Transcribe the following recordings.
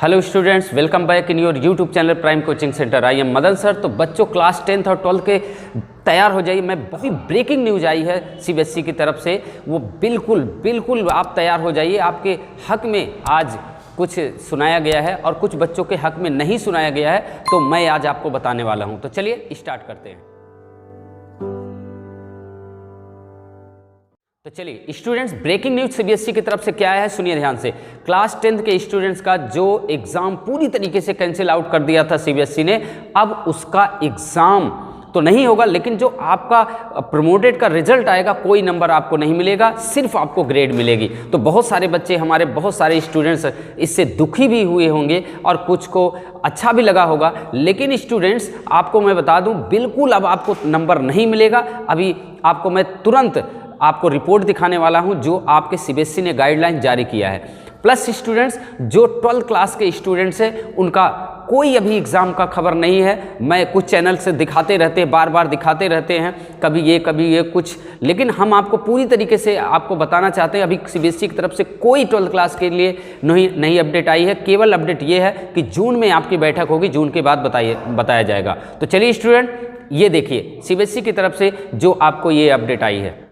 Hello students, welcome back in your YouTube channel prime coaching centre. I am Madan sir. तो बच्चों class 10th और 12th के तैयार हो जाइए। मैं बहुत ब्रेकिंग न्यूज़ आई है सीबीएसई की तरफ से, वो बिल्कुल आप तैयार हो जाइए। आपके हक में आज कुछ सुनाया गया है और कुछ बच्चों के हक में नहीं सुनाया गया है, तो मैं आज आपको बताने वाला हूँ। तो चलिए स्टार्ट करते हैं। तो चलिए स्टूडेंट्स, ब्रेकिंग न्यूज सीबीएसई की तरफ से क्या है सुनिए ध्यान से। क्लास 10th के स्टूडेंट्स का जो एग्जाम पूरी तरीके से कैंसिल आउट कर दिया था सीबीएसई ने, अब उसका एग्जाम तो नहीं होगा, लेकिन जो आपका प्रमोटेड का रिजल्ट आएगा, कोई नंबर आपको नहीं मिलेगा, सिर्फ आपको ग्रेड मिलेगी। तो बहुत सारे बच्चे हमारे, बहुत सारे स्टूडेंट्स इससे दुखी भी हुए होंगे और कुछ को अच्छा भी लगा होगा। लेकिन स्टूडेंट्स आपको मैं बता दूं, बिल्कुल अब आपको नंबर नहीं मिलेगा। अभी आपको मैं तुरंत आपको रिपोर्ट दिखाने वाला हूं जो आपके सीबीएसई ने गाइडलाइन जारी किया है। प्लस स्टूडेंट्स जो 12th क्लास के स्टूडेंट्स हैं, उनका कोई अभी एग्ज़ाम का खबर नहीं है। मैं कुछ चैनल से दिखाते रहते हैं, बार दिखाते रहते हैं, कभी ये कुछ, लेकिन हम आपको पूरी तरीके से आपको बताना चाहते हैं। अभी सीबीएसई की तरफ से कोई 12th क्लास के लिए नई अपडेट आई है। केवल अपडेट ये है कि जून में आपकी बैठक होगी, जून के बाद बताया जाएगा। तो चलिए स्टूडेंट, ये देखिए सीबीएसई की तरफ से जो आपको ये अपडेट आई है।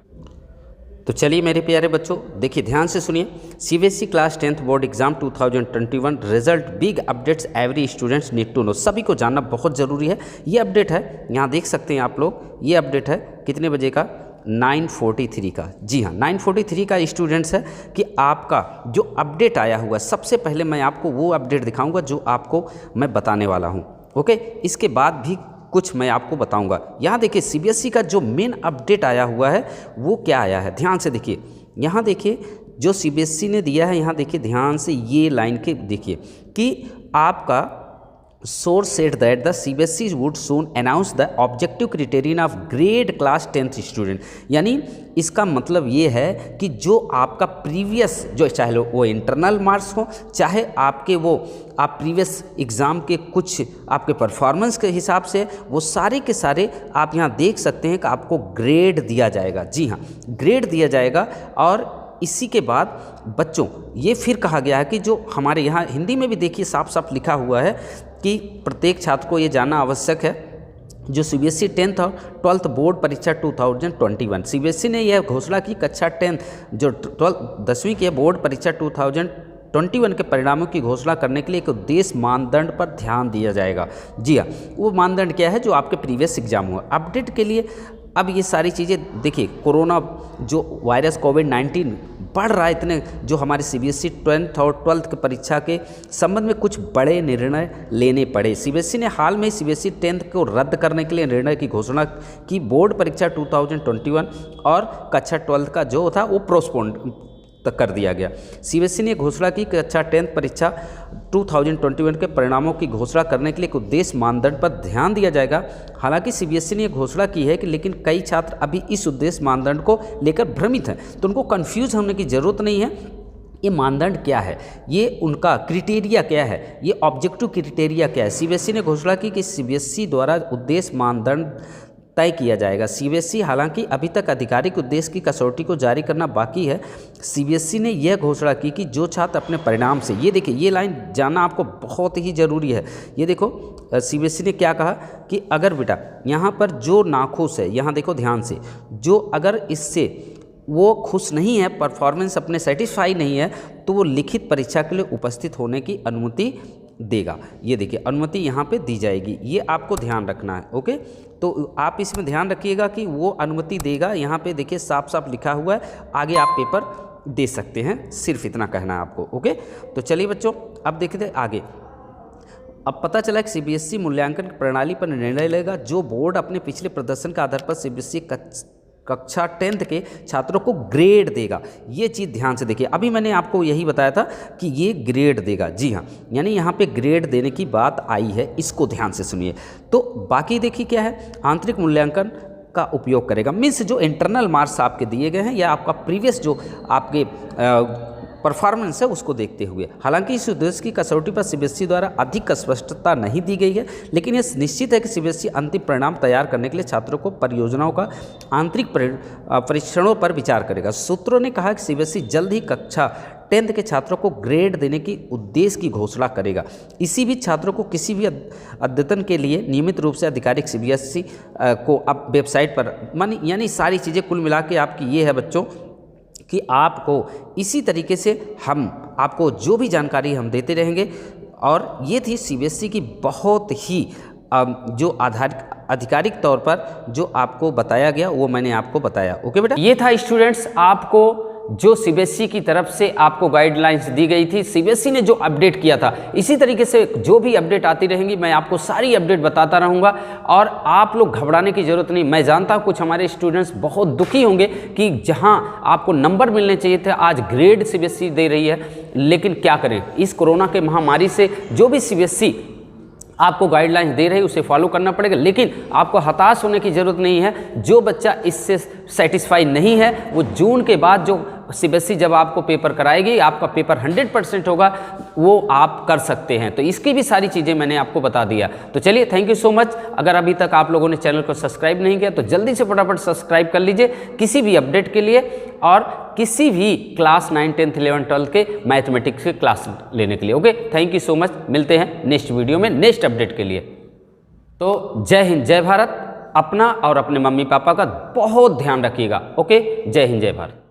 तो चलिए मेरे प्यारे बच्चों, देखिए ध्यान से सुनिए। CBSE class 10th board exam 2021 result, big updates every students need to know. सभी को जानना बहुत ज़रूरी है। ये अपडेट है, यहाँ देख सकते हैं आप लोग। ये अपडेट है कितने बजे का? 9:43 का। जी हाँ, 9:43 का स्टूडेंट्स है कि आपका जो अपडेट आया हुआ। सबसे पहले मैं आपको वो अपडेट दिखाऊंगा जो आपको मैं बताने वाला हूँ। ओके, इसके बाद भी कुछ मैं आपको बताऊंगा। यहाँ देखिए सीबीएसई का जो मेन अपडेट आया हुआ है वो क्या आया है, ध्यान से देखिए। यहाँ देखिए जो सीबीएसई ने दिया है, यहाँ देखिए ध्यान से, ये लाइन के देखिए कि आपका source said that the CBSE would soon announce the objective criterion of grade class 10th student. यानी इसका मतलब ये है कि जो आपका प्रीवियस, जो चाहे वो इंटरनल मार्क्स हो, चाहे आपके वो आप प्रीवियस एग्ज़ाम के कुछ आपके परफॉर्मेंस के हिसाब से, वो सारे के सारे आप यहाँ देख सकते हैं कि आपको ग्रेड दिया जाएगा। जी हाँ, ग्रेड दिया जाएगा। और इसी के बाद बच्चों ये फिर कहा गया है कि जो हमारे यहाँ हिंदी में भी देखिए साफ साफ लिखा हुआ है कि प्रत्येक छात्र को ये जानना आवश्यक है, जो सीबीएसई 10th और 12th बोर्ड परीक्षा 2021, सीबीएसई ने यह घोषणा की कक्षा 10 जो 10वीं के बोर्ड परीक्षा 2021 के परिणामों की घोषणा करने के लिए एक उद्देश्य मानदंड पर ध्यान दिया जाएगा। जी हाँ, वो मानदंड क्या है? जो आपके प्रीवियस एग्जाम हुआ। अपडेट के लिए अब ये सारी चीज़ें देखिए, कोरोना जो वायरस कोविड-19 बढ़ रहा है इतने, जो हमारे सीबीएसई 10th और 12th की परीक्षा के संबंध में कुछ बड़े निर्णय लेने पड़े। सीबीएसई ने हाल में सीबीएसई 10th को रद्द करने के लिए निर्णय की घोषणा की। बोर्ड परीक्षा 2021 और कक्षा 12th का जो था वो पोस्टपोन तक कर दिया गया। सीबीएसई ने घोषणा की कि कक्षा 10th परीक्षा 2021 के परिणामों की घोषणा करने के लिए एक उद्देश्य मानदंड पर ध्यान दिया जाएगा। हालांकि सीबीएसई ने घोषणा की है कि लेकिन कई छात्र अभी इस उद्देश्य मानदंड को लेकर भ्रमित हैं, तो उनको कंफ्यूज होने की ज़रूरत नहीं है। ये मानदंड क्या है, ये उनका क्राइटेरिया क्या है, ये ऑब्जेक्टिव क्राइटेरिया क्या है। सीबीएसई ने घोषणा की कि सीबीएसई द्वारा उद्देश्य मानदंड तय किया जाएगा। सीबीएसई हालांकि अभी तक आधिकारिक उद्देश्य की कसौटी को जारी करना बाकी है। सीबीएसई ने यह घोषणा की कि जो छात्र अपने परिणाम से, ये देखिए ये लाइन जानना आपको बहुत ही ज़रूरी है। ये देखो सीबीएसई ने क्या कहा कि अगर बेटा यहाँ पर जो नाखुश है, यहाँ देखो ध्यान से, जो अगर इससे वो खुश नहीं है, परफॉर्मेंस अपने सेटिस्फाई नहीं है, तो वो लिखित परीक्षा के लिए उपस्थित होने की अनुमति देगा। ये देखिए अनुमति यहाँ पे दी जाएगी, ये आपको ध्यान रखना है। ओके, तो आप इसमें ध्यान रखिएगा कि वो अनुमति देगा। यहाँ पे देखिए साफ साफ लिखा हुआ है, आगे आप पेपर दे सकते हैं, सिर्फ इतना कहना है आपको। ओके, तो चलिए बच्चों अब देखते हैं आगे। अब पता चला कि सीबीएसई मूल्यांकन प्रणाली पर निर्णय लेगा। जो बोर्ड अपने पिछले प्रदर्शन के आधार पर सीबीएसई कक्षा 10th के छात्रों को ग्रेड देगा। ये चीज़ ध्यान से देखिए। अभी मैंने आपको यही बताया था कि ये ग्रेड देगा। जी हाँ, यानी यहाँ पे ग्रेड देने की बात आई है, इसको ध्यान से सुनिए। तो बाकी देखिए क्या है, आंतरिक मूल्यांकन का उपयोग करेगा। मीन्स जो इंटरनल मार्क्स आपके दिए गए हैं या आपका प्रीवियस जो आपके परफॉर्मेंस है उसको देखते हुए। हालांकि इस उद्देश्य की कसौटी पर सीबीएसई द्वारा अधिक स्पष्टता नहीं दी गई है, लेकिन यह निश्चित है कि सीबीएसई अंतिम परिणाम तैयार करने के लिए छात्रों को परियोजनाओं का आंतरिक परीक्षणों पर विचार करेगा। सूत्रों ने कहा कि सीबीएसई जल्द ही कक्षा 10th के छात्रों को ग्रेड देने की उद्देश्य की घोषणा करेगा। इसी बीच छात्रों को किसी भी अद्यतन के लिए नियमित रूप से आधिकारिक CBSE को अब वेबसाइट पर यानी सारी चीज़ें कुल मिला के आपकी ये है बच्चों कि आपको इसी तरीके से हम आपको जो भी जानकारी हम देते रहेंगे। और ये थी CBSE की बहुत ही जो आधिकारिक तौर पर जो आपको बताया गया वो मैंने आपको बताया। ओके बेटा, ये था स्टूडेंट्स आपको जो CBSE की तरफ से आपको गाइडलाइंस दी गई थी, CBSE ने जो अपडेट किया था। इसी तरीके से जो भी अपडेट आती रहेंगी मैं आपको सारी अपडेट बताता रहूँगा और आप लोग घबराने की ज़रूरत नहीं। मैं जानता हूँ कुछ हमारे स्टूडेंट्स बहुत दुखी होंगे कि जहाँ आपको नंबर मिलने चाहिए थे आज ग्रेड CBSE दे रही है, लेकिन क्या करें, इस कोरोना के महामारी से जो भी CBSE आपको गाइडलाइंस दे रही है उसे फॉलो करना पड़ेगा। लेकिन आपको हताश होने की ज़रूरत नहीं है। जो बच्चा इससे सेटिस्फाई नहीं है वो जून के बाद जो CBSE जब आपको पेपर कराएगी, आपका पेपर 100% होगा, वो आप कर सकते हैं। तो इसकी भी सारी चीज़ें मैंने आपको बता दिया। तो चलिए, थैंक यू सो मच। अगर अभी तक आप लोगों ने चैनल को सब्सक्राइब नहीं किया तो जल्दी से फटाफट सब्सक्राइब कर लीजिए किसी भी अपडेट के लिए और किसी भी क्लास 9, 10, 11, 12 के मैथमेटिक्स के क्लास लेने के लिए। Okay, thank you so much. मिलते हैं नेक्स्ट वीडियो में नेक्स्ट अपडेट के लिए। तो जय हिंद, जय भारत। अपना और अपने मम्मी पापा का बहुत ध्यान रखिएगा। ओके, जय हिंद, जय भारत।